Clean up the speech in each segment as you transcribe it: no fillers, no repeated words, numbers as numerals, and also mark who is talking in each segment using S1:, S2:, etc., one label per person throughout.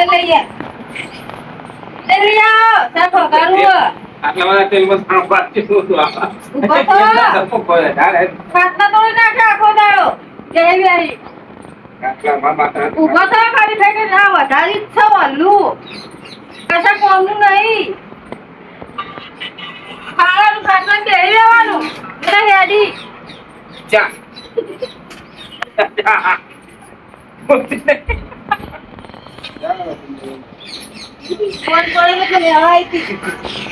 S1: લઈએ આટલા બધા તેલમાં સાંભળતી શું ખાટલા તોડી નાખે આખો દાડો જઈ આવી ઉભા થવા ખાલી થઈ ગઈ ના વધારી જ છે વલ્લું કશા કોમનું નહીં ખાવાનું ખાટલા બેહી રહેવાનું એટલે હેડી
S2: ચા
S1: ફોન કરીને તો લેવા આવી હતી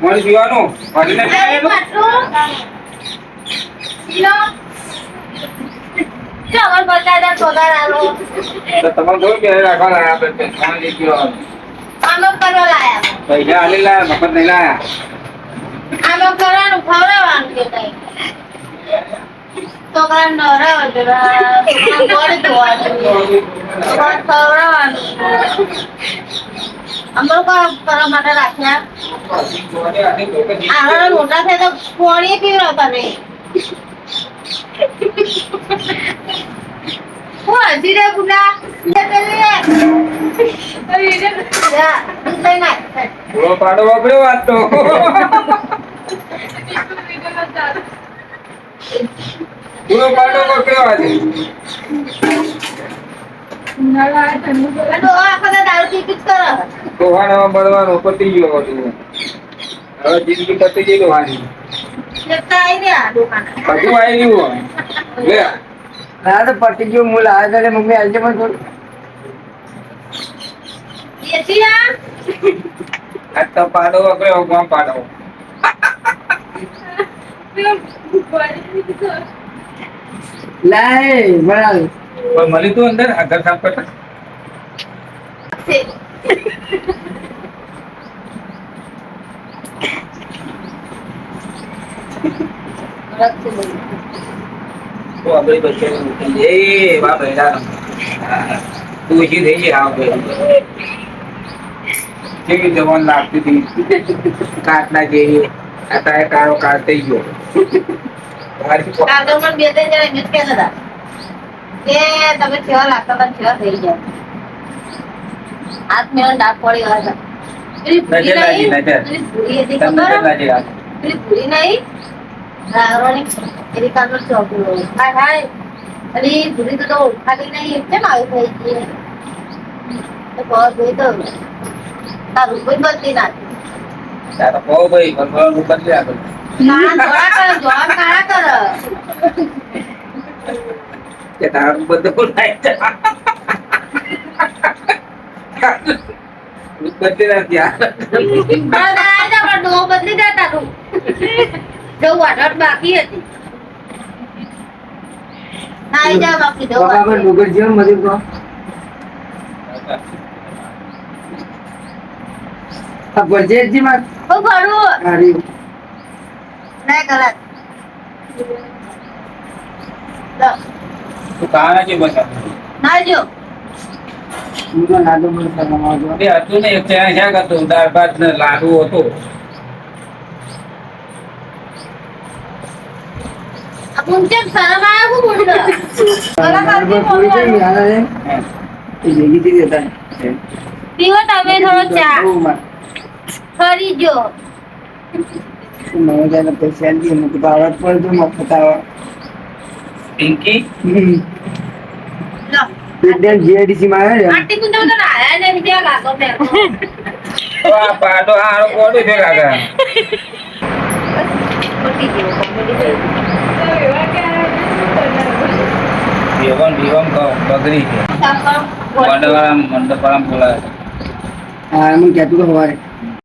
S2: મોડી પીવાનું તમારે જોઈ કે રાખવાના પૈસા હાલી લાયા મફત નહીં લાયા
S1: આમાં કરવાનું ખવડાવવાનું કે કઈ છોકરા નવરાવાનું ખવડાવવાનું અમારું કરવા માટે રાખ્યા મોટા થાય તો પાણી પીવડાવતા નહીં હું હજી રે ગુના
S2: પૂરો પાડો વાપર્યો વાત તો પૂરો પાડો વાપર્યો આજે કોહાણામાં મળવાનું પતી ગયો હતું હવે જિંદગી પતી ગઈ લોહાની બધું આવી ગયું લે
S3: ના તો પતી ગયું મૂળ આવે તો મમ્મી આજે પણ થોડું
S2: આ તો પાડો વાપર્યો ગામ પાડો
S3: લાય બરાબર
S2: પણ મળી તું અંદર આ ઘર સાફ કરતા તો આપણે બચ્ચે એ વાહ બેટા તું જી થઈ ગઈ હા કેવી જવાન લાગતી હતી કાટના જેવી અત્યારે કાળો કાળ થઈ ગયો
S1: તમે છેવા લાગતા હતા છેવા થઈ ગયા હાથ મેળો ડાક પડી ગયા
S2: નજર લાગી નજર તમને નજર લાગી આ
S1: ભૂલી નહીં રાવણી એની કામ ચોકડો હાય હાય અરે ભૂલી તો ખાલી નહીં કેમ આવી થઈ ગઈ તો બહુ જોઈ તો તારું કોઈ બદલી નાખી
S2: તારો બહુ ભાઈ ભગવાન બદલી આપે
S1: કાળા કર જોબ કાળા કર
S2: કે તારું બધું થાય બદલી નાખી
S1: બદલી દેતા તું જો વાટટ બાકી હતી નાઈ જા બાકી દો
S3: બરાબર ડુગર જીવન મધુ કો આ બજેટ જી માં
S1: ઓ ભરું
S3: હારી
S1: ના ગલત
S2: તું કાના છે બસ
S1: ના જો
S3: હું તો નાડો મન કરવા જો
S2: એ હતું ને એક ત્યાં શા કરતું દાળ ભાત ને લાડુ હતો
S1: મુંચે શરમ આયા હું બોલતો
S3: બરાબર પૂરી થઈ યાર રે એ જેગી થી દેતા
S1: પીવો તમે થોડો ચા ફરી જો
S3: મને જાને પૈસા દી મને બાવત પર જો મફત આવા
S2: પિંકી
S1: લો
S3: પેડલ જીઆઈડીસી માં આયા
S1: આટી કુંદો તો આયા ને ત્યાં લાગો મે
S2: તો આ પાડો હારો કોડું છે લાગે
S1: પટી ગયો કોમેડી થઈ
S2: જીવન બગડી છે મંડપવાળા બોલાવે
S3: હા હું કહેતું તો હવારે